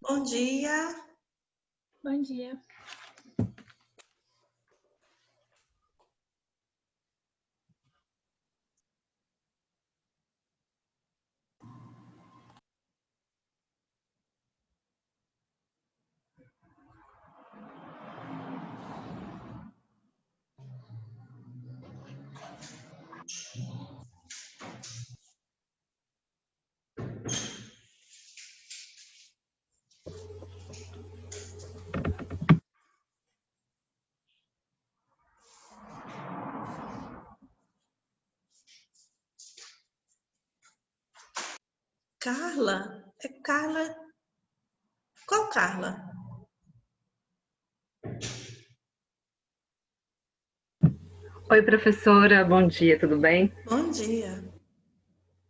Bom dia. Bom dia. Carla? É Carla? Qual Carla? Oi, professora, bom dia, tudo bem? Bom dia.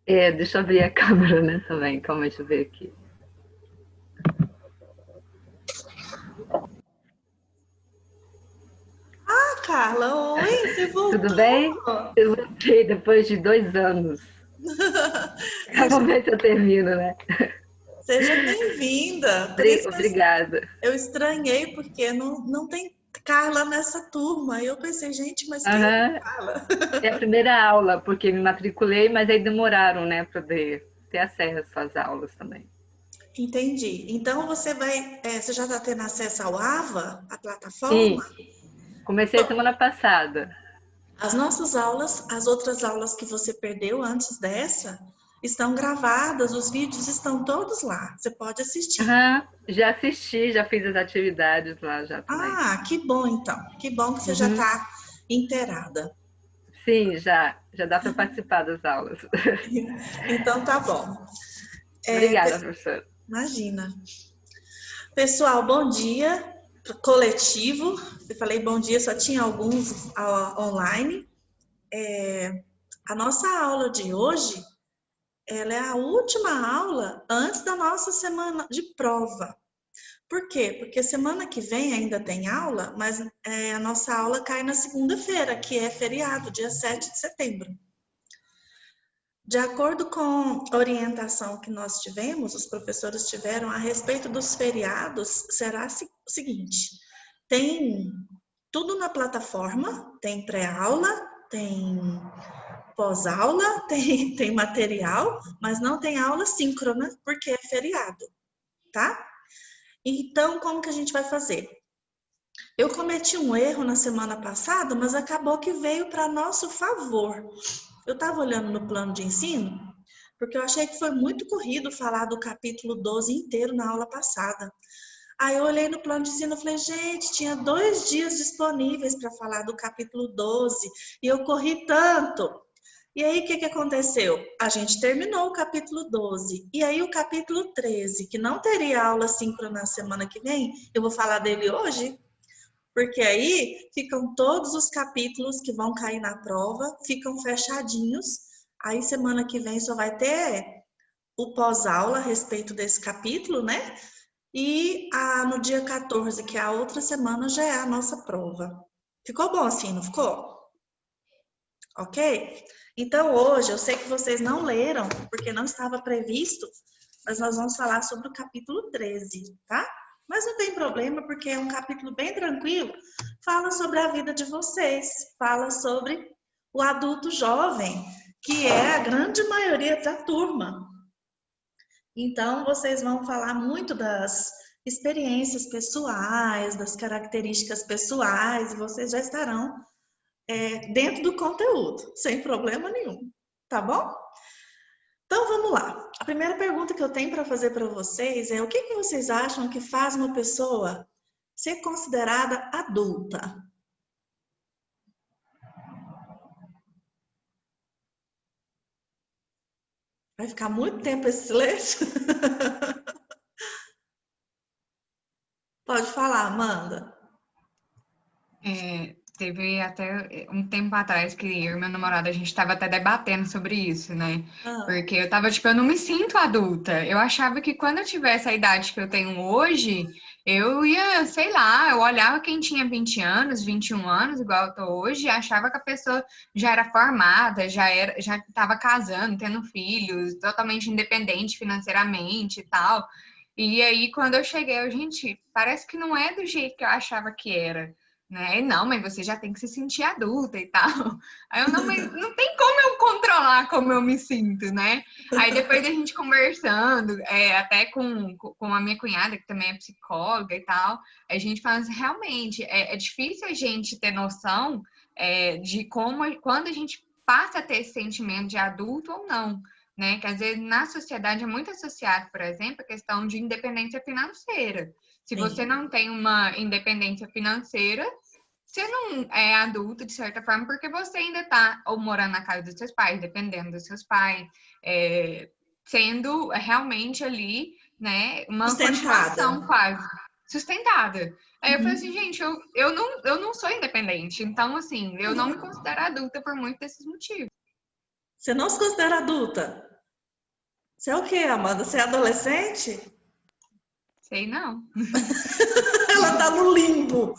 Deixa eu abrir a câmera, né, também. Calma, deixa eu ver aqui. Ah, Carla, oi, você Tudo voltou? bem? Eu voltei depois de 2 anos. Seja, Vamos ver se eu termino, né? seja bem-vinda. Por isso que Obrigada. eu estranhei, porque não tem Carla nessa turma. E eu pensei, gente, mas quem é Aham. Carla? É a primeira aula, porque me matriculei, mas aí demoraram, né, para poder ter acesso às aulas também. Entendi. Então você já está tendo acesso ao AVA, a plataforma? Sim, comecei semana passada. As nossas aulas, as outras aulas que você perdeu antes dessa, estão gravadas, os vídeos estão todos lá. Você pode assistir. Aham, já assisti, já fiz as atividades lá já também. Ah, que bom então. Que bom que você já Uhum. está inteirada. Sim, já dá para participar das aulas. Então tá bom. Obrigada, professora. Imagina. Pessoal, bom dia. Coletivo. Eu falei bom dia, só tinha alguns online. A nossa aula de hoje, ela é a última aula antes da nossa semana de prova. Por quê? Porque semana que vem ainda tem aula, mas a nossa aula cai na segunda-feira, que é feriado, dia 7 de setembro. De acordo com a orientação que nós tivemos, os professores tiveram a respeito dos feriados, será o seguinte: tem tudo na plataforma, tem pré-aula, tem pós-aula, tem material, mas não tem aula síncrona, porque é feriado, tá? Então, como que a gente vai fazer? Eu cometi um erro na semana passada, mas acabou que veio para nosso favor. Eu estava olhando no plano de ensino, porque eu achei que foi muito corrido falar do capítulo 12 inteiro na aula passada. Aí eu olhei no plano de ensino e falei, gente, tinha 2 dias disponíveis para falar do capítulo 12 e eu corri tanto. E aí, o que aconteceu? A gente terminou o capítulo 12. E aí, o capítulo 13, que não teria aula síncrona na semana que vem, eu vou falar dele hoje, porque aí ficam todos os capítulos que vão cair na prova, ficam fechadinhos. Aí semana que vem só vai ter o pós-aula a respeito desse capítulo, né? E no dia 14, que é a outra semana, já é a nossa prova. Ficou bom assim, não ficou? Ok? Então hoje, eu sei que vocês não leram, porque não estava previsto, mas nós vamos falar sobre o capítulo 13, tá? Mas não tem problema, porque é um capítulo bem tranquilo. Fala sobre a vida de vocês, fala sobre o adulto jovem, que é a grande maioria da turma. Então, vocês vão falar muito das experiências pessoais, das características pessoais, e vocês já estarão dentro do conteúdo, sem problema nenhum, tá bom? Então vamos lá. A primeira pergunta que eu tenho para fazer para vocês é: o que vocês acham que faz uma pessoa ser considerada adulta? Vai ficar muito tempo esse silêncio? Pode falar, Amanda. Teve até um tempo atrás que eu e meu namorado, a gente estava até debatendo sobre isso, né? Ah, Porque eu tava, tipo, eu não me sinto adulta. Eu achava que quando eu tivesse a idade que eu tenho hoje, eu ia, sei lá, eu olhava quem tinha 20 anos, 21 anos, igual eu tô hoje, e achava que a pessoa já era formada, já estava casando, tendo filhos, totalmente independente financeiramente e tal. E aí, quando eu cheguei, eu, gente, parece que não é do jeito que eu achava que era, né? E não, mas você já tem que se sentir adulta e tal. Aí eu, não, mas não tem como eu controlar como eu me sinto, né? Aí depois da gente conversando, até com a minha cunhada, que também é psicóloga e tal, a gente fala assim, realmente, é difícil a gente ter noção de como, quando a gente passa a ter esse sentimento de adulto ou não, né? Que às vezes na sociedade é muito associado, por exemplo, a questão de independência financeira. Se você Sim. não tem uma independência financeira, você não é adulto, de certa forma, porque você ainda está ou morando na casa dos seus pais, dependendo dos seus pais, sendo realmente ali, né, uma Sustentada. continuação quase, sustentada. Aí eu falei assim, Uhum. gente, eu não sou independente, então, assim, eu não me considero adulta por muitos desses motivos. Você não se considera adulta? Você é o quê, Amanda? Você é adolescente? Sei não. Ela tá no limbo.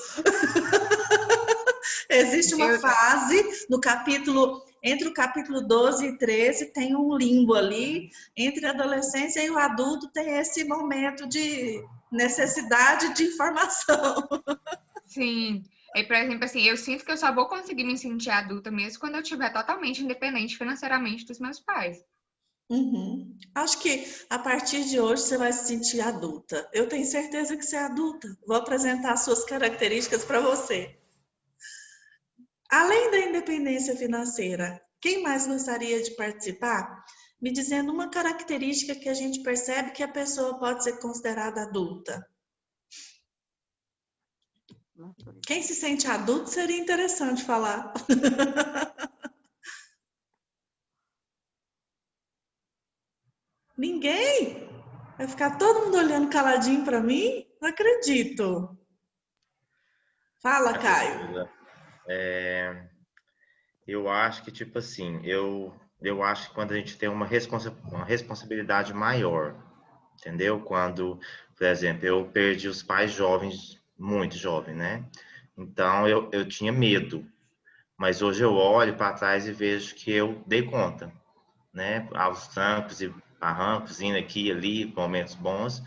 Existe uma Eu, fase no capítulo, entre o capítulo 12 e 13, tem um limbo ali. Entre a adolescência e o adulto tem esse momento de necessidade de informação. sim. Aí, por exemplo, assim, eu sinto que eu só vou conseguir me sentir adulta mesmo quando eu estiver totalmente independente financeiramente dos meus pais. Uhum. Acho que a partir de hoje você vai se sentir adulta. Eu tenho certeza que você é adulta. Vou apresentar as suas características para você. Além da independência financeira, quem mais gostaria de participar? Me dizendo uma característica que a gente percebe que a pessoa pode ser considerada adulta. Quem se sente adulto seria interessante falar. Ninguém? Vai ficar todo mundo olhando caladinho para mim? Não acredito. Fala, Caio. Priscila, eu acho que, tipo assim, eu acho que quando a gente tem uma responsabilidade maior, entendeu? Quando, por exemplo, eu perdi os pais jovens, muito jovem, né? Então, eu tinha medo, mas hoje eu olho para trás e vejo que eu dei conta, né? Aos trancos e barrancos, indo aqui e ali, momentos bons,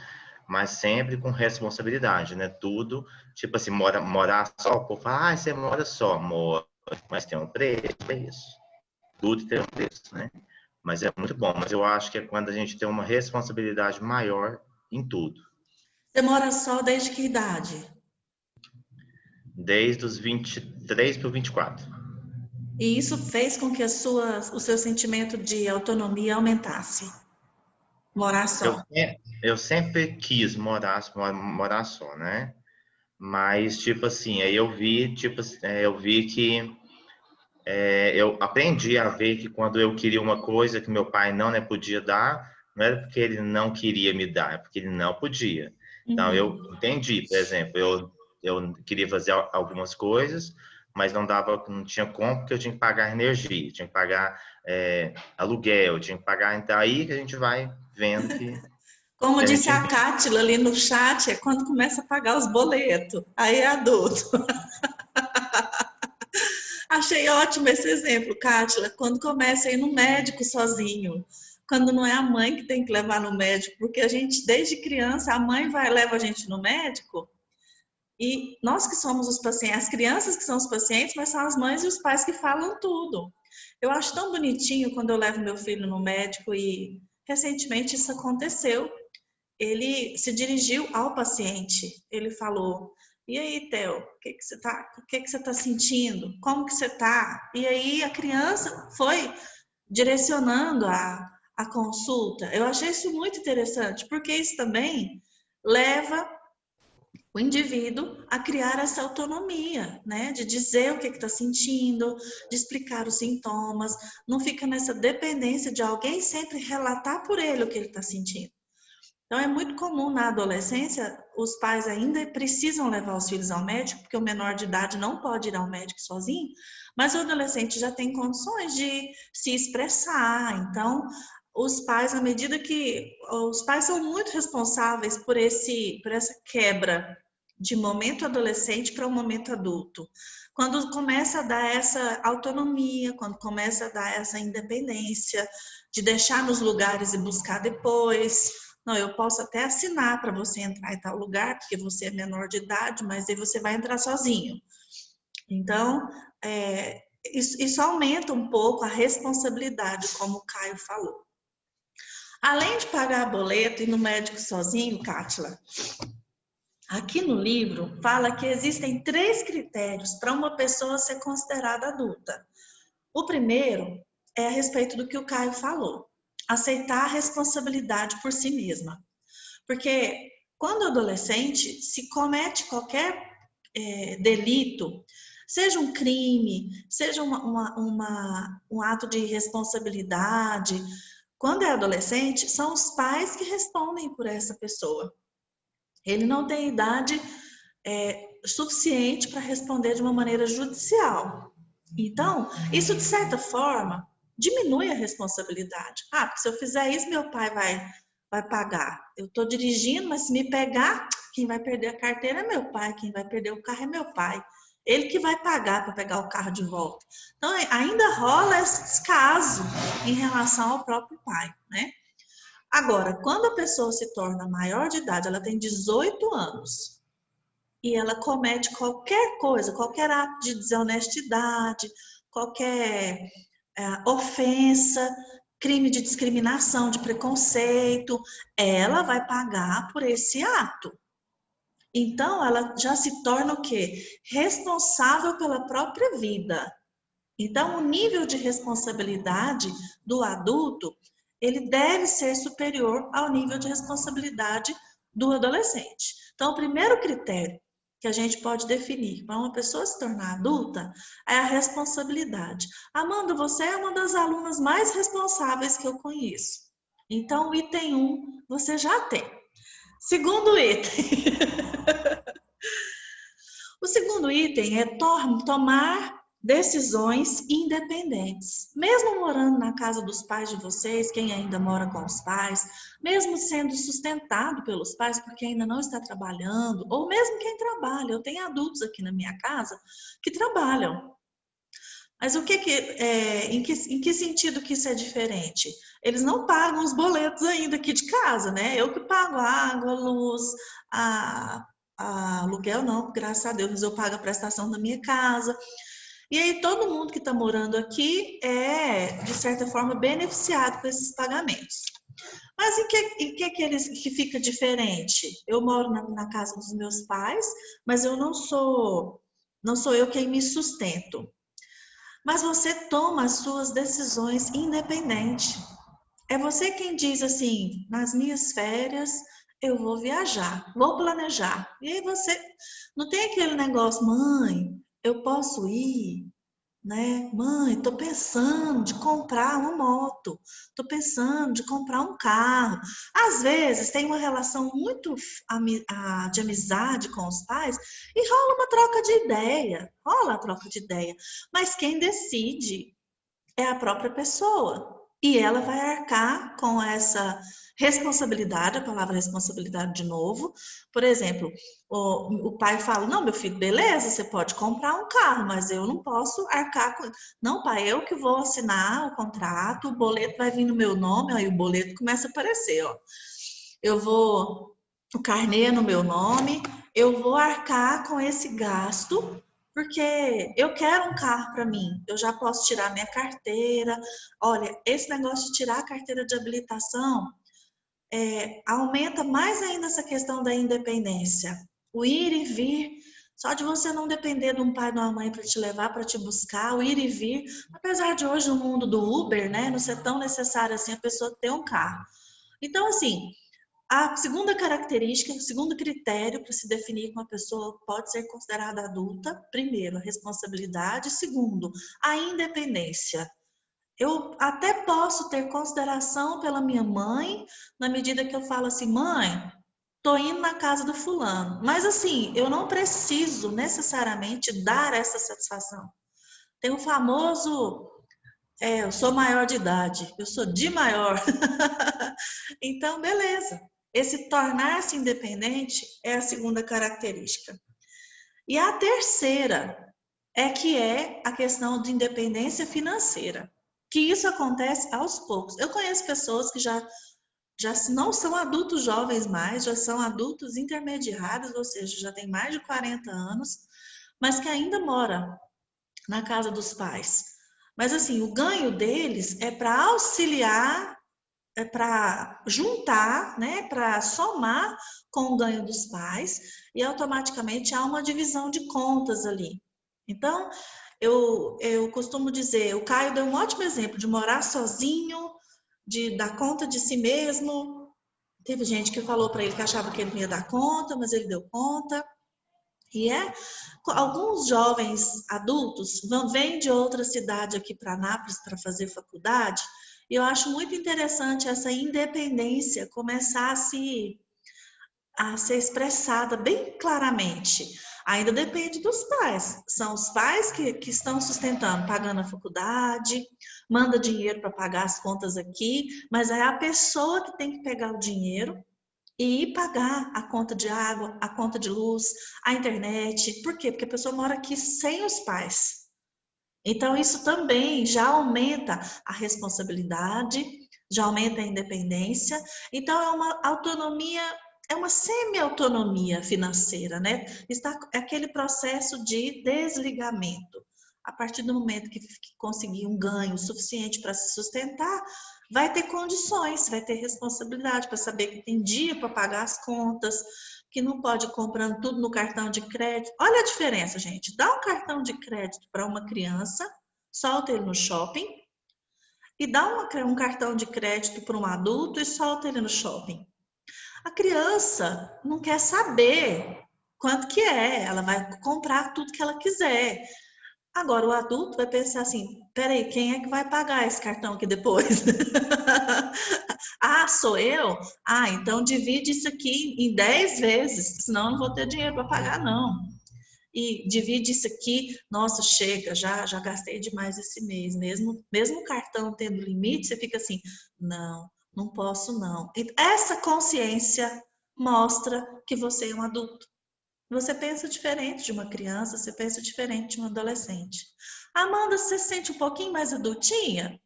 mas sempre com responsabilidade, né? Tudo, tipo assim, morar só, o povo fala, você mora só, mora, mas tem um preço, é isso. Tudo tem um preço, né? Mas é muito bom, mas eu acho que é quando a gente tem uma responsabilidade maior em tudo. Você mora só desde que idade? Desde os 23 para o 24. E isso fez com que o seu sentimento de autonomia aumentasse. Morar Eu, só. eu sempre quis morar só, né? Mas, tipo assim, aí eu vi, eu vi que eu aprendi a ver que quando eu queria uma coisa que meu pai não, né, podia dar, não era porque ele não queria me dar, é porque ele não podia. Então, eu Uhum. entendi, por exemplo, eu queria fazer algumas coisas, mas não dava, não tinha como, porque eu tinha que pagar energia, tinha que pagar aluguel, tinha que pagar. Então, aí que a gente vai vendo Como que a disse gente a Cátila ali no chat, é quando começa a pagar os boletos. Aí é adulto. Achei ótimo esse exemplo, Cátila, quando começa a ir no médico sozinho. Quando não é a mãe que tem que levar no médico, porque a gente, desde criança, a mãe leva a gente no médico e nós que somos os pacientes, as crianças que são os pacientes, mas são as mães e os pais que falam tudo. Eu acho tão bonitinho quando eu levo meu filho no médico e recentemente isso aconteceu. Ele se dirigiu ao paciente. Ele falou: "E aí, Theo, o que que você tá sentindo? Como que você tá?" E aí a criança foi direcionando a consulta. Eu achei isso muito interessante, porque isso também leva o indivíduo a criar essa autonomia, né? De dizer o que está sentindo, de explicar os sintomas, não fica nessa dependência de alguém sempre relatar por ele o que ele está sentindo. Então, é muito comum na adolescência, os pais ainda precisam levar os filhos ao médico, porque o menor de idade não pode ir ao médico sozinho, mas o adolescente já tem condições de se expressar. Então, os pais, à medida que os pais são muito responsáveis por essa quebra de momento adolescente para o momento adulto. Quando começa a dar essa autonomia, quando começa a dar essa independência de deixar nos lugares e buscar depois, Não, eu posso até assinar para você entrar em tal lugar, porque você é menor de idade, mas aí você vai entrar sozinho. Então, isso aumenta um pouco a responsabilidade, como o Caio falou. Além de pagar boleto e ir no médico sozinho, Cátila, aqui no livro fala que existem 3 critérios para uma pessoa ser considerada adulta. O primeiro é a respeito do que o Caio falou, aceitar a responsabilidade por si mesma. Porque quando adolescente se comete qualquer delito, seja um crime, seja um ato de responsabilidade, quando é adolescente, são os pais que respondem por essa pessoa. Ele não tem idade suficiente para responder de uma maneira judicial. Então, isso de certa forma diminui a responsabilidade. Porque se eu fizer isso, meu pai vai pagar. Eu estou dirigindo, mas se me pegar, quem vai perder a carteira é meu pai, quem vai perder o carro é meu pai. Ele que vai pagar para pegar o carro de volta. Então, ainda rola esse descaso em relação ao próprio pai, né? Agora, quando a pessoa se torna maior de idade, ela tem 18 anos, e ela comete qualquer coisa, qualquer ato de desonestidade, qualquer ofensa, crime de discriminação, de preconceito, ela vai pagar por esse ato. Então, ela já se torna o quê? Responsável pela própria vida. Então, o nível de responsabilidade do adulto, ele deve ser superior ao nível de responsabilidade do adolescente. Então, o primeiro critério que a gente pode definir para uma pessoa se tornar adulta é a responsabilidade. Amanda, você é uma das alunas mais responsáveis que eu conheço. Então, o item 1 você já tem. Segundo item. O segundo item é tomar decisões independentes. Mesmo morando na casa dos pais de vocês, quem ainda mora com os pais, mesmo sendo sustentado pelos pais porque ainda não está trabalhando, ou mesmo quem trabalha, eu tenho adultos aqui na minha casa que trabalham. Mas em que sentido que isso é diferente? Eles não pagam os boletos ainda aqui de casa, né? Eu que pago água, luz, aluguel não, graças a Deus, mas eu pago a prestação da minha casa. E aí todo mundo que está morando aqui é, de certa forma, beneficiado com esses pagamentos. Mas em que fica diferente? Eu moro na casa dos meus pais, mas eu não sou eu quem me sustento. Mas você toma as suas decisões independente. É você quem diz assim, nas minhas férias eu vou viajar, vou planejar. E aí você não tem aquele negócio, mãe, eu posso ir, né? Mãe, tô pensando de comprar uma moto, tô pensando de comprar um carro. Às vezes tem uma relação muito de amizade com os pais e rola uma troca de ideia, mas quem decide é a própria pessoa. E ela vai arcar com essa responsabilidade, a palavra responsabilidade de novo. Por exemplo, o pai fala, não, meu filho, beleza, você pode comprar um carro, mas eu não posso arcar com... Não, pai, eu que vou assinar o contrato, o boleto vai vir no meu nome, aí o boleto começa a aparecer, ó. O carnê no meu nome, eu vou arcar com esse gasto, porque eu quero um carro para mim, eu já posso tirar minha carteira. Olha, esse negócio de tirar a carteira de habilitação aumenta mais ainda essa questão da independência. O ir e vir, só de você não depender de um pai ou de uma mãe para te levar, para te buscar, o ir e vir, apesar de hoje no mundo do Uber, né, não ser tão necessário assim a pessoa ter um carro. Então, assim, a segunda característica, o segundo critério para se definir que uma pessoa pode ser considerada adulta, primeiro, a responsabilidade, segundo, a independência. Eu até posso ter consideração pela minha mãe, na medida que eu falo assim, mãe, tô indo na casa do fulano, mas assim, eu não preciso necessariamente dar essa satisfação. Tem o famoso, eu sou maior de idade, eu sou de maior. Então, beleza. Esse tornar-se independente é a segunda característica. E a terceira é a questão de independência financeira, que isso acontece aos poucos. Eu conheço pessoas que já já não são adultos jovens mais, já são adultos intermediários, ou seja, já tem mais de 40 anos, mas que ainda mora na casa dos pais. Mas assim, o ganho deles é para auxiliar, é para juntar, né, para somar com o ganho dos pais e automaticamente há uma divisão de contas ali. Então, eu costumo dizer, o Caio deu um ótimo exemplo de morar sozinho, de dar conta de si mesmo. Teve gente que falou para ele que achava que ele não ia dar conta, mas ele deu conta. E alguns jovens adultos vêm de outra cidade aqui para Anápolis para fazer faculdade, e eu acho muito interessante essa independência começar a ser expressada bem claramente. Ainda depende dos pais. São os pais que estão sustentando, pagando a faculdade, manda dinheiro para pagar as contas aqui, mas é a pessoa que tem que pegar o dinheiro e ir pagar a conta de água, a conta de luz, a internet. Por quê? Porque a pessoa mora aqui sem os pais. Então, isso também já aumenta a responsabilidade, já aumenta a independência. Então, é uma autonomia, é uma semi-autonomia financeira, né? É aquele processo de desligamento. A partir do momento que conseguir um ganho suficiente para se sustentar, vai ter condições, vai ter responsabilidade para saber que tem dia para pagar as contas, que não pode ir comprando tudo no cartão de crédito. Olha a diferença, gente. Dá um cartão de crédito para uma criança, solta ele no shopping, e dá um cartão de crédito para um adulto e solta ele no shopping. A criança não quer saber quanto que é, ela vai comprar tudo que ela quiser. Agora, o adulto vai pensar assim, peraí, quem é que vai pagar esse cartão aqui depois? Ah, sou eu? Ah, então divide isso aqui em 10 vezes, senão eu não vou ter dinheiro para pagar, não. E divide isso aqui, nossa, chega, já gastei demais esse mês. Mesmo o cartão tendo limite, você fica assim, não posso não. E essa consciência mostra que você é um adulto. Você pensa diferente de uma criança, você pensa diferente de um adolescente. Amanda, você se sente um pouquinho mais adultinha?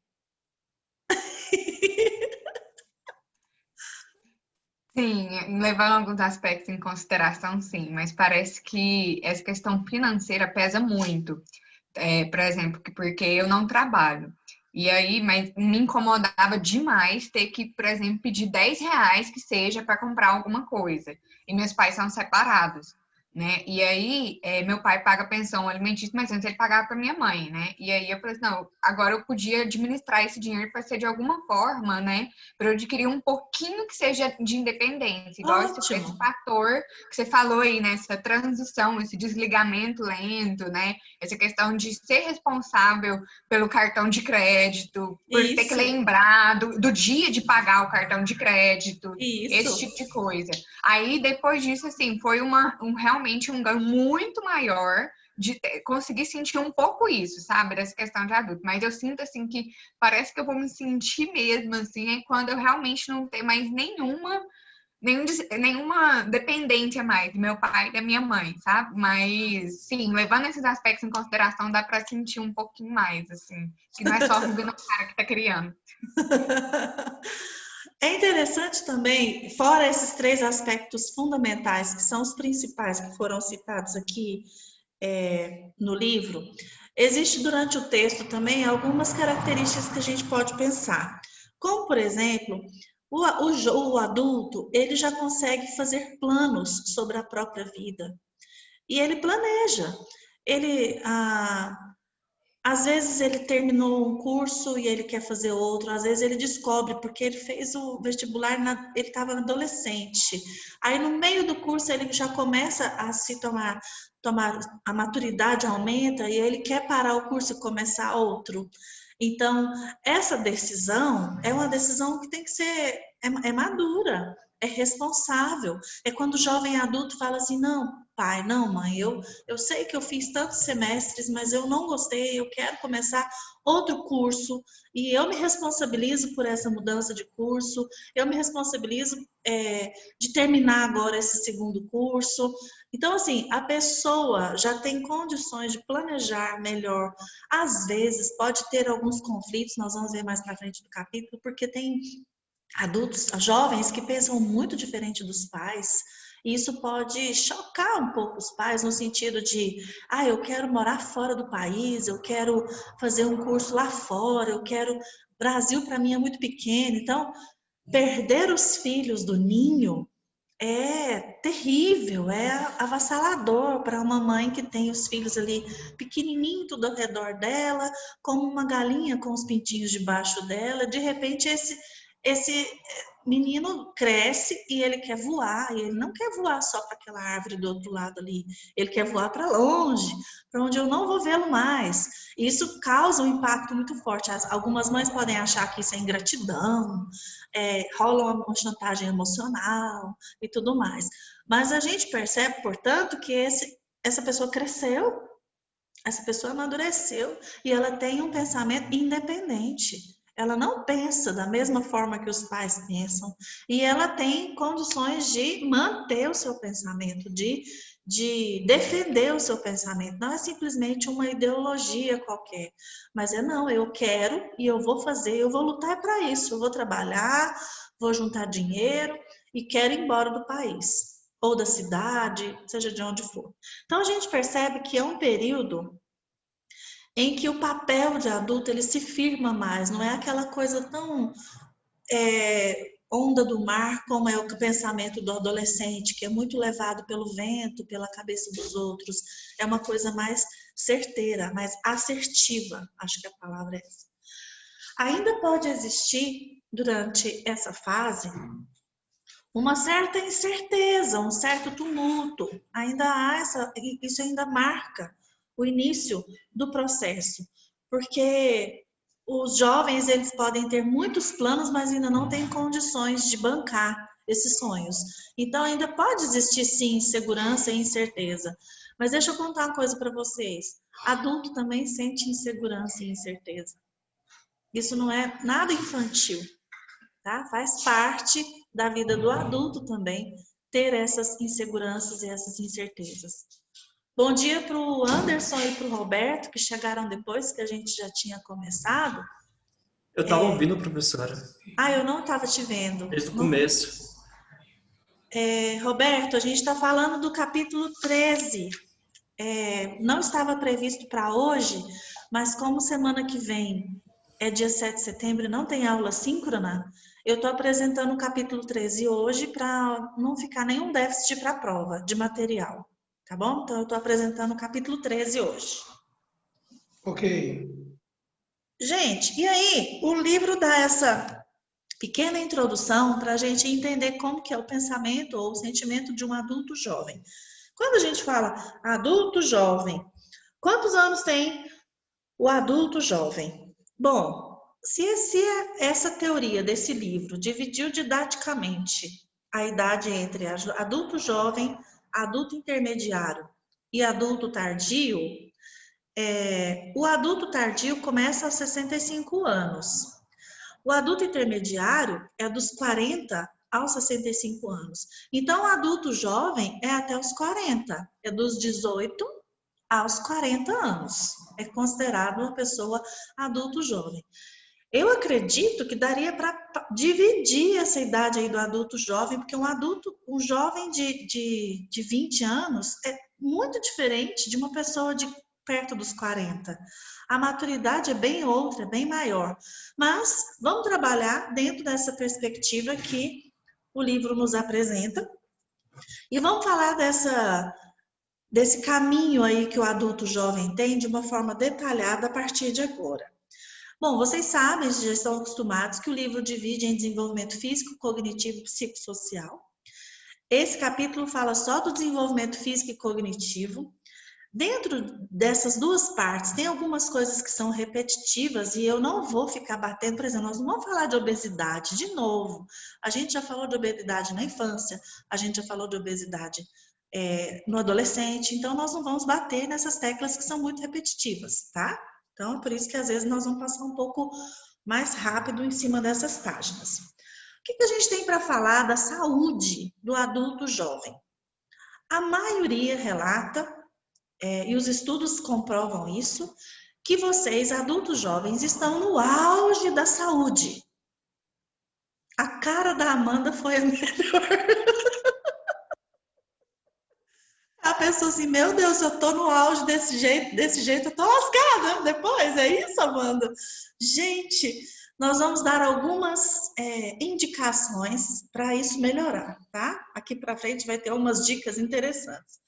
Sim, levando alguns aspectos em consideração, sim, mas parece que essa questão financeira pesa muito. Por exemplo, porque eu não trabalho. E aí, mas me incomodava demais ter que, por exemplo, pedir R$ 10 que seja para comprar alguma coisa. E meus pais são separados, né? E aí, meu pai paga pensão alimentícia, mas antes ele pagava para minha mãe, né? E aí eu falei assim, não, agora eu podia administrar esse dinheiro para ser de alguma forma, né? Para eu adquirir um pouquinho que seja de independência, igual esse fator que você falou aí, né? Essa transição, esse desligamento lento, né? Essa questão de ser responsável pelo cartão de crédito, por ter que lembrar do dia de pagar o cartão de crédito, esse tipo de coisa. Aí, depois disso, assim, foi realmente um ganho muito maior de conseguir sentir um pouco isso, sabe? Dessa questão de adulto. Mas eu sinto, assim, que parece que eu vou me sentir mesmo, assim, quando eu realmente não ter mais nenhuma dependência mais do meu pai e da minha mãe, sabe? Mas, sim, levando esses aspectos em consideração, dá para sentir um pouquinho mais, assim, que não é só ruga no cara que tá criando. É interessante também, fora esses 3 aspectos fundamentais, que são os principais que foram citados aqui no livro, existe durante o texto também algumas características que a gente pode pensar. Como, por exemplo, o adulto, ele já consegue fazer planos sobre a própria vida. E ele planeja. Às vezes ele terminou um curso e ele quer fazer outro, às vezes ele descobre, porque ele fez o vestibular, ele estava adolescente. Aí no meio do curso ele já começa a se tomar a maturidade aumenta e ele quer parar o curso e começar outro. Então, essa decisão é uma decisão que tem que ser madura, é responsável. É quando o jovem adulto fala assim, não, pai, não, mãe, eu sei que eu fiz tantos semestres, mas eu não gostei, eu quero começar outro curso e eu me responsabilizo por essa mudança de curso, eu me responsabilizo de terminar agora esse segundo curso. Então, assim, a pessoa já tem condições de planejar melhor. Às vezes, pode ter alguns conflitos, nós vamos ver mais para frente do capítulo, porque tem adultos, jovens que pensam muito diferente dos pais. E isso pode chocar um pouco os pais no sentido de, eu quero morar fora do país, eu quero fazer um curso lá fora, eu quero... Brasil para mim é muito pequeno. Então, perder os filhos do ninho é terrível, é avassalador para uma mãe que tem os filhos ali pequenininho tudo ao redor dela, como uma galinha com os pintinhos debaixo dela. De repente esse menino cresce e ele quer voar, e ele não quer voar só para aquela árvore do outro lado ali, ele quer voar para longe, para onde eu não vou vê-lo mais. E isso causa um impacto muito forte. Algumas mães podem achar que isso é ingratidão, rola uma chantagem emocional e tudo mais. Mas a gente percebe, portanto, que essa pessoa cresceu, essa pessoa amadureceu e ela tem um pensamento independente. Ela não pensa da mesma forma que os pais pensam e ela tem condições de manter o seu pensamento, de defender o seu pensamento. Não é simplesmente uma ideologia qualquer, mas não, eu quero e eu vou fazer, eu vou lutar para isso, eu vou trabalhar, vou juntar dinheiro e quero ir embora do país ou da cidade, seja de onde for. Então a gente percebe que é um período em que o papel de adulto ele se firma mais, não é aquela coisa tão onda do mar como é o pensamento do adolescente, que é muito levado pelo vento, pela cabeça dos outros. É uma coisa mais certeira, mais assertiva, acho que a palavra é essa. Ainda pode existir, durante essa fase, uma certa incerteza, um certo tumulto. Ainda há isso ainda marca o início do processo, porque os jovens eles podem ter muitos planos, mas ainda não têm condições de bancar esses sonhos. Então ainda pode existir sim insegurança e incerteza. Mas deixa eu contar uma coisa para vocês. Adulto também sente insegurança e incerteza. Isso não é nada infantil, tá? Faz parte da vida do adulto também ter essas inseguranças e essas incertezas. Bom dia para o Anderson e para o Roberto, que chegaram depois que a gente já tinha começado. Eu estava ouvindo, professora. Eu não estava te vendo. Desde o começo. Roberto, a gente está falando do capítulo 13. Não estava previsto para hoje, mas como semana que vem é dia 7 de setembro e não tem aula síncrona, eu estou apresentando o capítulo 13 hoje para não ficar nenhum déficit para a prova de material. Tá bom? Então, eu estou apresentando o capítulo 13 hoje. Ok. Gente, e aí? O livro dá essa pequena introdução para a gente entender como que é o pensamento ou o sentimento de um adulto jovem. Quando a gente fala adulto jovem, quantos anos tem o adulto jovem? Bom, se essa teoria desse livro dividiu didaticamente a idade entre adulto jovem, adulto intermediário e adulto tardio, o adulto tardio começa aos 65 anos. O adulto intermediário é dos 40 aos 65 anos. Então, o adulto jovem é até os 40, é dos 18 aos 40 anos. É considerado uma pessoa adulto jovem. Eu acredito que daria para dividir essa idade aí do adulto jovem, porque um jovem de 20 anos é muito diferente de uma pessoa de perto dos 40. A maturidade é bem outra, é bem maior. Mas vamos trabalhar dentro dessa perspectiva que o livro nos apresenta e vamos falar desse caminho aí que o adulto jovem tem de uma forma detalhada a partir de agora. Bom, vocês sabem, já estão acostumados que o livro divide em desenvolvimento físico, cognitivo e psicossocial. Esse capítulo fala só do desenvolvimento físico e cognitivo. Dentro dessas duas partes, tem algumas coisas que são repetitivas e eu não vou ficar batendo, por exemplo, nós não vamos falar de obesidade de novo. A gente já falou de obesidade na infância, a gente já falou de obesidade no adolescente, então nós não vamos bater nessas teclas que são muito repetitivas, tá? Então, por isso que às vezes nós vamos passar um pouco mais rápido em cima dessas páginas. O que a gente tem para falar da saúde do adulto jovem? A maioria relata, e os estudos comprovam isso, que vocês, adultos jovens, estão no auge da saúde. Há cara da Amanda foi a melhor. A pessoa assim, meu Deus, eu tô no auge desse jeito, eu tô lascada depois, é isso, Amanda? Gente, nós vamos dar algumas indicações para isso melhorar, tá? Aqui para frente vai ter umas dicas interessantes.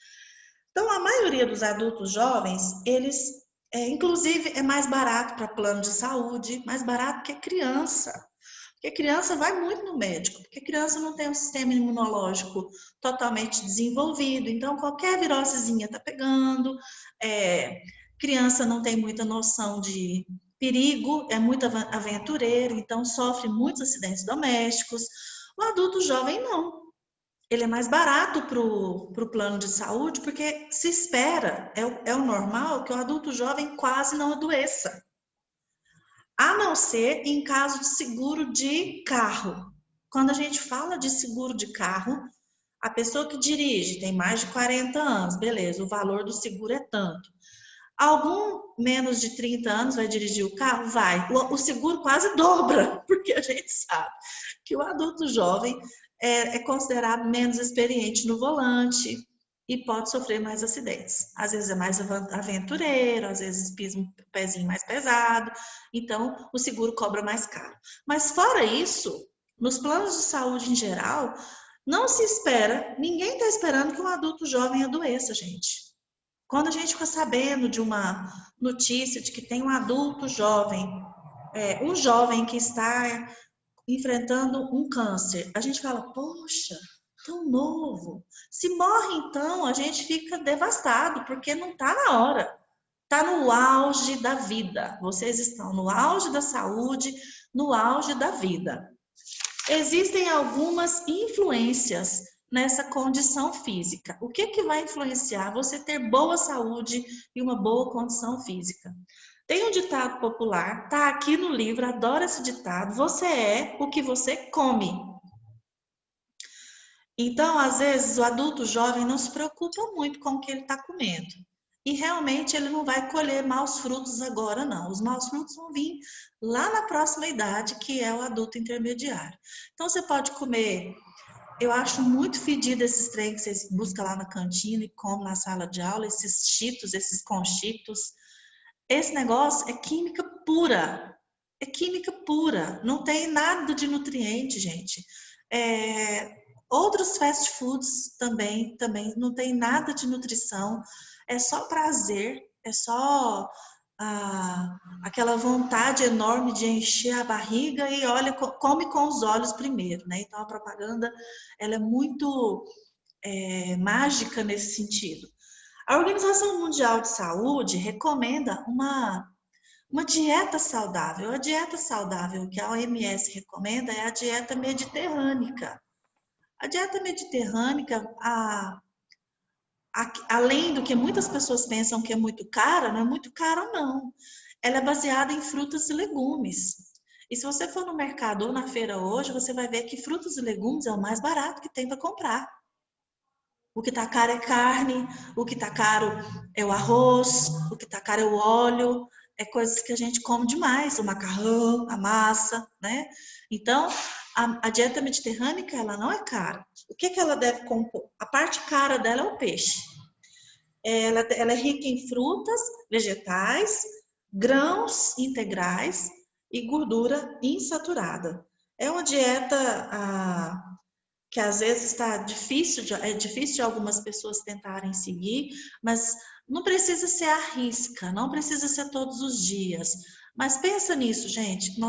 Então, a maioria dos adultos jovens, eles, inclusive, é mais barato para plano de saúde, mais barato que criança. Porque a criança vai muito no médico, porque a criança não tem um sistema imunológico totalmente desenvolvido, então qualquer virosezinha tá pegando, criança não tem muita noção de perigo, é muito aventureiro, então sofre muitos acidentes domésticos. O adulto jovem não. Ele é mais barato para o plano de saúde, porque se espera, é o normal, que o adulto jovem quase não adoeça. A não ser em caso de seguro de carro. Quando a gente fala de seguro de carro, a pessoa que dirige tem mais de 40 anos, beleza, o valor do seguro é tanto. Algum menos de 30 anos vai dirigir o carro? Vai. O seguro quase dobra, porque a gente sabe que o adulto jovem é considerado menos experiente no volante e pode sofrer mais acidentes. Às vezes é mais aventureiro, às vezes pisa um pezinho mais pesado, então o seguro cobra mais caro. Mas fora isso, nos planos de saúde em geral, não se espera, ninguém está esperando que um adulto jovem adoeça, gente. Quando a gente fica sabendo de uma notícia de que tem um adulto jovem, um jovem que está enfrentando um câncer, a gente fala, poxa, tão novo. Se morre então, a gente fica devastado, porque não está na hora. Está no auge da vida. Vocês estão no auge da saúde, no auge da vida. Existem algumas influências nessa condição física. O que vai influenciar você ter boa saúde e uma boa condição física? Tem um ditado popular, tá aqui no livro, adoro esse ditado, você é o que você come. Então, às vezes, o adulto jovem não se preocupa muito com o que ele está comendo. E realmente ele não vai colher maus frutos agora, não. Os maus frutos vão vir lá na próxima idade, que é o adulto intermediário. Então, você pode comer, eu acho muito fedido esses trem que vocês buscam lá na cantina e comem na sala de aula, esses cheetos, esses conchitos. Esse negócio é química pura. É química pura. Não tem nada de nutriente, gente. Outros fast foods também não tem nada de nutrição. É só prazer, é só aquela vontade enorme de encher a barriga e olha, come com os olhos primeiro, né? Então a propaganda ela é muito mágica nesse sentido. A Organização Mundial de Saúde recomenda uma dieta saudável. A dieta saudável que a OMS recomenda é a dieta mediterrânica. A dieta mediterrânica, além do que muitas pessoas pensam que é muito cara, não é muito cara, não. Ela é baseada em frutas e legumes. E se você for no mercado ou na feira hoje, você vai ver que frutas e legumes é o mais barato que tem para comprar. O que está caro é carne, o que está caro é o arroz, o que está caro é o óleo, é coisas que a gente come demais, o macarrão, a massa, né? Então, a dieta mediterrânica, ela não é cara. O que ela deve compor? A parte cara dela é o peixe. Ela é rica em frutas, vegetais, grãos integrais e gordura insaturada. É uma dieta que às vezes é difícil de algumas pessoas tentarem seguir, mas não precisa ser à risca, não precisa ser todos os dias. Mas pensa nisso, gente,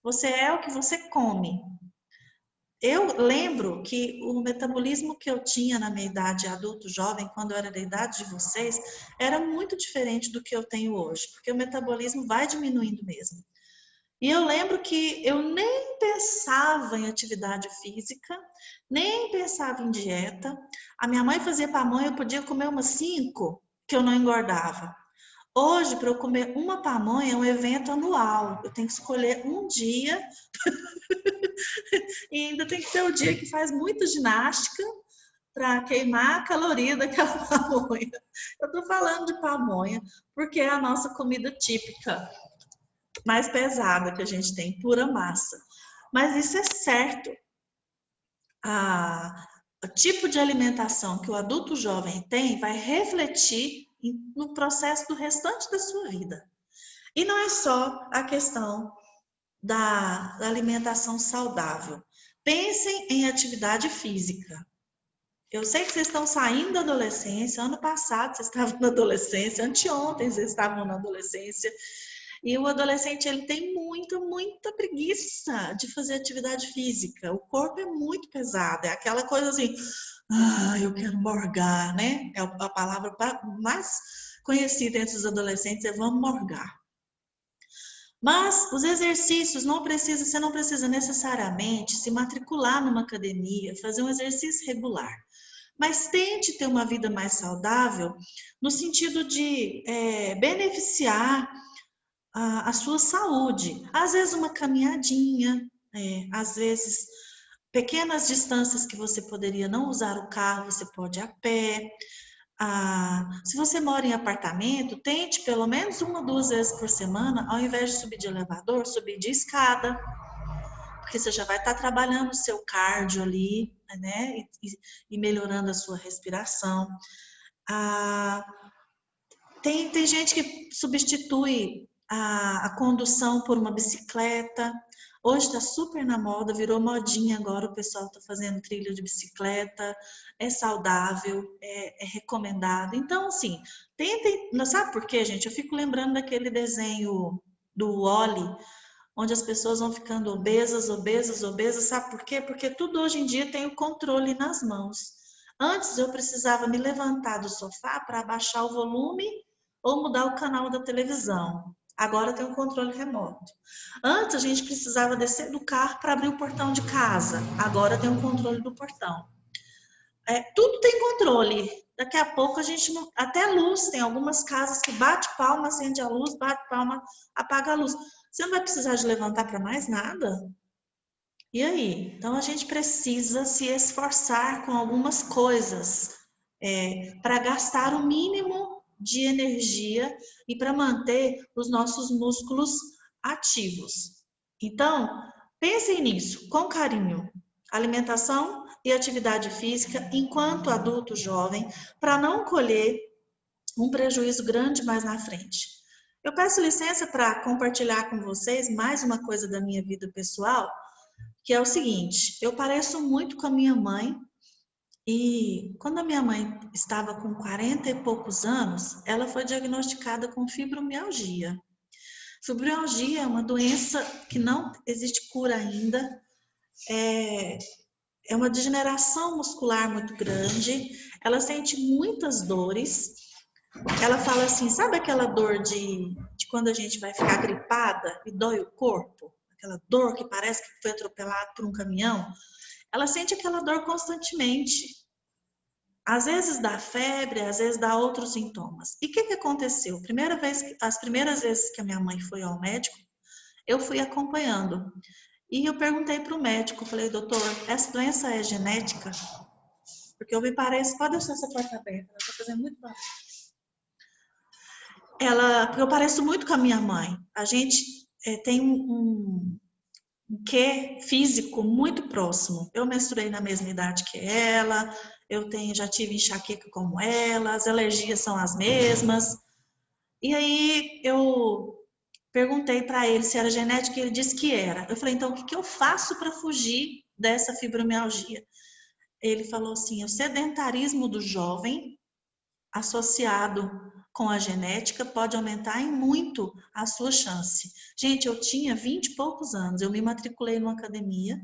você é o que você come. Eu lembro que o metabolismo que eu tinha na minha idade adulto, jovem, quando eu era da idade de vocês, era muito diferente do que eu tenho hoje, porque o metabolismo vai diminuindo mesmo. E eu lembro que eu nem pensava em atividade física, nem pensava em dieta. A minha mãe fazia pamonha, eu podia comer umas 5 que eu não engordava. Hoje, para eu comer uma pamonha, é um evento anual. Eu tenho que escolher um dia e ainda tem que ser o dia que faz muita ginástica para queimar a caloria daquela pamonha. Eu estou falando de pamonha porque é a nossa comida típica mais pesada que a gente tem, pura massa. Mas isso é certo. O tipo de alimentação que o adulto jovem tem vai refletir no processo do restante da sua vida. E não é só a questão da alimentação saudável. Pensem em atividade física. Eu sei que vocês estão saindo da adolescência, ano passado vocês estavam na adolescência, anteontem vocês estavam na adolescência, e o adolescente ele tem muita preguiça de fazer atividade física. O corpo é muito pesado, é aquela coisa assim, eu quero morgar, né? É a palavra mais conhecida entre os adolescentes, é vamos morgar. Mas os exercícios você não precisa necessariamente se matricular numa academia, fazer um exercício regular. Mas tente ter uma vida mais saudável no sentido de beneficiar a sua saúde. Às vezes uma caminhadinha, às vezes pequenas distâncias que você poderia não usar o carro, você pode ir a pé. Se você mora em apartamento, tente pelo menos 1 ou 2 vezes por semana, ao invés de subir de elevador, subir de escada, porque você já vai estar trabalhando o seu cardio ali, né, e melhorando a sua respiração. Tem gente que substitui a condução por uma bicicleta. Hoje está super na moda, virou modinha agora, o pessoal está fazendo trilha de bicicleta, é saudável, é recomendado. Então, assim, tentem, sabe por quê, gente? Eu fico lembrando daquele desenho do Wall-E, onde as pessoas vão ficando obesas, sabe por quê? Porque tudo hoje em dia tem o controle nas mãos. Antes eu precisava me levantar do sofá para abaixar o volume ou mudar o canal da televisão. Agora tem um controle remoto. Antes a gente precisava descer do carro para abrir o portão de casa. Agora tem um controle do portão. Tudo tem controle. Daqui a pouco a gente não... Até luz. Tem algumas casas que bate palma, acende a luz, bate palma, apaga a luz. Você não vai precisar de levantar para mais nada? E aí? Então a gente precisa se esforçar com algumas coisas para gastar o mínimo de energia e para manter os nossos músculos ativos. Então, pensem nisso com carinho. Alimentação e atividade física enquanto adulto jovem, para não colher um prejuízo grande mais na frente. Eu peço licença para compartilhar com vocês mais uma coisa da minha vida pessoal, que é o seguinte: eu pareço muito com a minha mãe. E quando a minha mãe estava com 40 e poucos anos, ela foi diagnosticada com fibromialgia. Fibromialgia é uma doença que não existe cura ainda, é uma degeneração muscular muito grande, ela sente muitas dores. Ela fala assim, sabe aquela dor de quando a gente vai ficar gripada e dói o corpo? Aquela dor que parece que foi atropelado por um caminhão? Ela sente aquela dor constantemente. Às vezes dá febre, às vezes dá outros sintomas. E o que aconteceu? As primeiras vezes que a minha mãe foi ao médico, eu fui acompanhando. E eu perguntei para o médico, falei, doutor, essa doença é genética? Porque eu me pareço... Pode deixar essa porta aberta, ela está fazendo muito barulho. Porque eu pareço muito com a minha mãe. A gente tem um quê físico muito próximo. Eu menstruei na mesma idade que ela, já tive enxaqueca como ela, as alergias são as mesmas. E aí eu perguntei para ele se era genética e ele disse que era. Eu falei, então o que eu faço para fugir dessa fibromialgia? Ele falou assim, o sedentarismo do jovem associado com a genética pode aumentar em muito a sua chance. Gente, eu tinha 20 e poucos anos, eu me matriculei numa academia,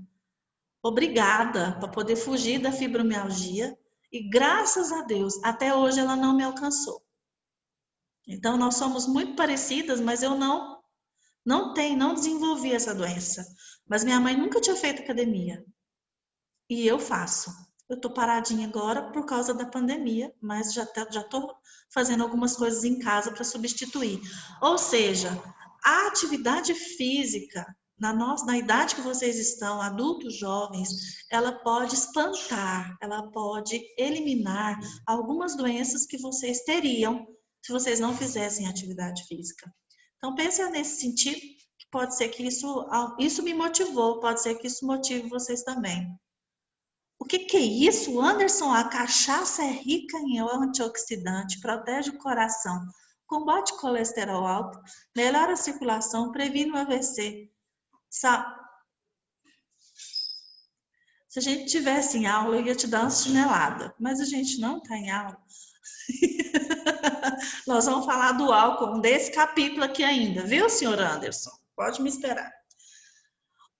obrigada, para poder fugir da fibromialgia, e graças a Deus, até hoje ela não me alcançou. Então, nós somos muito parecidas, mas eu não desenvolvi essa doença. Mas minha mãe nunca tinha feito academia, e eu faço. Eu tô paradinha agora por causa da pandemia, mas já tô fazendo algumas coisas em casa para substituir. Ou seja, a atividade física, na idade que vocês estão, adultos jovens, ela pode espantar, ela pode eliminar algumas doenças que vocês teriam se vocês não fizessem atividade física. Então, pense nesse sentido, que pode ser que isso me motivou, pode ser que isso motive vocês também. O que é isso, Anderson? A cachaça é rica em antioxidante, protege o coração, combate o colesterol alto, melhora a circulação, previne o AVC. Se a gente tivesse em aula, eu ia te dar uma chinelada, mas a gente não está em aula. Nós vamos falar do álcool desse capítulo aqui ainda, viu, senhor Anderson? Pode me esperar.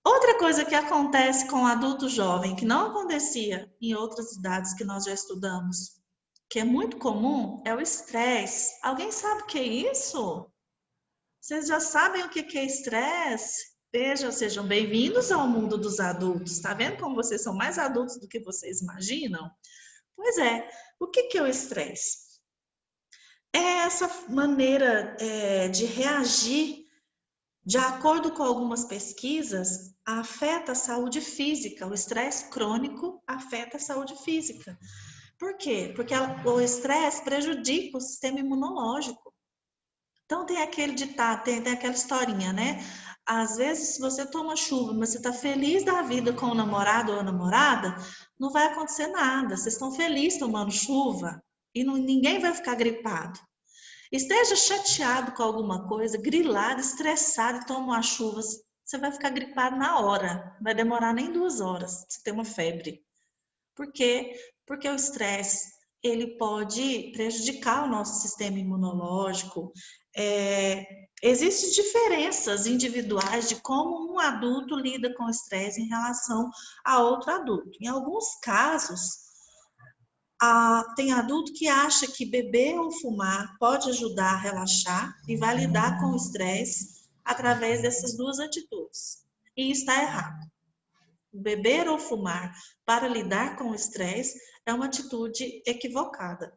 Outra coisa que acontece com o adulto jovem, que não acontecia em outras idades que nós já estudamos, que é muito comum, é o estresse. Alguém sabe o que é isso? Vocês já sabem o que é estresse? Sejam bem-vindos ao mundo dos adultos. Tá vendo como vocês são mais adultos do que vocês imaginam? Pois é, o que é o estresse? É essa maneira de reagir, de acordo com algumas pesquisas, afeta a saúde física. O estresse crônico afeta a saúde física. Por quê? Porque o estresse prejudica o sistema imunológico. Então tem aquele ditado, tem aquela historinha, né? Às vezes, se você toma chuva, mas você está feliz da vida com o namorado ou a namorada, não vai acontecer nada. Vocês estão felizes tomando chuva e ninguém vai ficar gripado. Esteja chateado com alguma coisa, grilado, estressado e toma uma chuva, você vai ficar gripado na hora. Não vai demorar nem 2 horas você ter uma febre. Por quê? Porque o estresse, ele pode prejudicar o nosso sistema imunológico. Existem diferenças individuais de como um adulto lida com o estresse em relação a outro adulto. Em alguns casos, tem adulto que acha que beber ou fumar pode ajudar a relaxar e vai lidar com o estresse através dessas 2 atitudes. E está errado. Beber ou fumar para lidar com o estresse é uma atitude equivocada.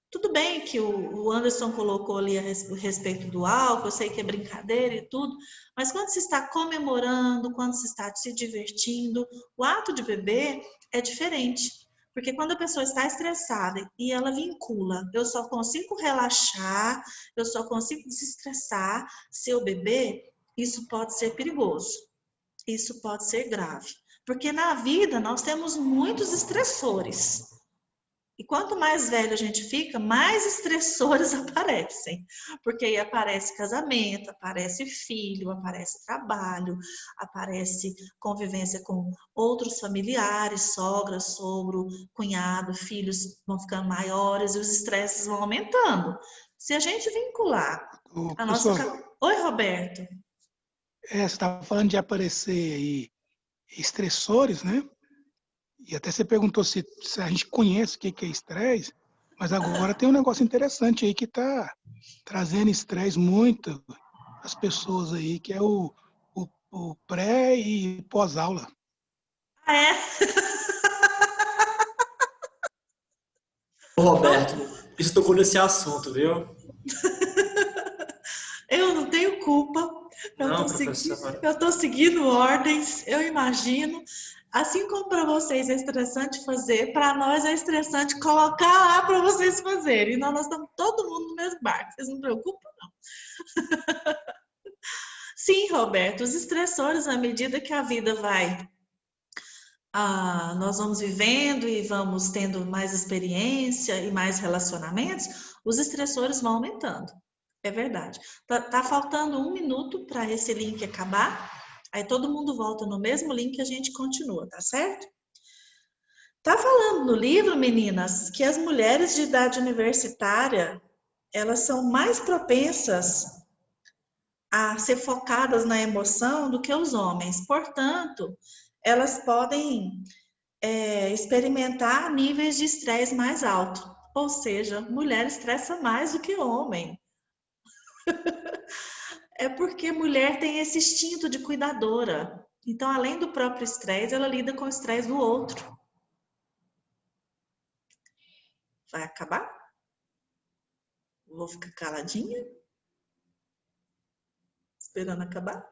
Tudo bem que o Anderson colocou ali a respeito do álcool, eu sei que é brincadeira e tudo, mas quando se está comemorando, quando se está se divertindo, o ato de beber é diferente. Porque quando a pessoa está estressada e ela vincula, eu só consigo relaxar, eu só consigo desestressar se eu beber, isso pode ser perigoso, isso pode ser grave. Porque na vida nós temos muitos estressores. E quanto mais velho a gente fica, mais estressores aparecem. Porque aí aparece casamento, aparece filho, aparece trabalho, aparece convivência com outros familiares, sogra, sogro, cunhado, filhos vão ficando maiores e os estresses vão aumentando. Se a gente vincular a nossa... Oi, Roberto. Você estava falando de aparecer aí estressores, né? E até você perguntou se a gente conhece o que é estresse, mas agora tem um negócio interessante aí que está trazendo estresse muito às pessoas aí, que é o pré e pós-aula. É? Ô, Roberto, isso tocou nesse assunto, viu? Eu não tenho culpa. Não, professora. Eu estou seguindo ordens, eu imagino. Assim como para vocês é estressante fazer, para nós é estressante colocar lá para vocês fazerem. E nós estamos todo mundo no mesmo barco. Vocês não se preocupam, não. Sim, Roberto, os estressores, à medida que a vida vai... nós vamos vivendo e vamos tendo mais experiência e mais relacionamentos, os estressores vão aumentando. É verdade. Tá faltando 1 minuto para esse link acabar. Aí todo mundo volta no mesmo link e a gente continua, tá certo? Tá falando no livro, meninas, que as mulheres de idade universitária, elas são mais propensas a ser focadas na emoção do que os homens. Portanto, elas podem experimentar níveis de estresse mais alto. Ou seja, mulher estressa mais do que homem. É porque mulher tem esse instinto de cuidadora. Então, além do próprio estresse, ela lida com o estresse do outro. Vai acabar? Vou ficar caladinha? Esperando acabar?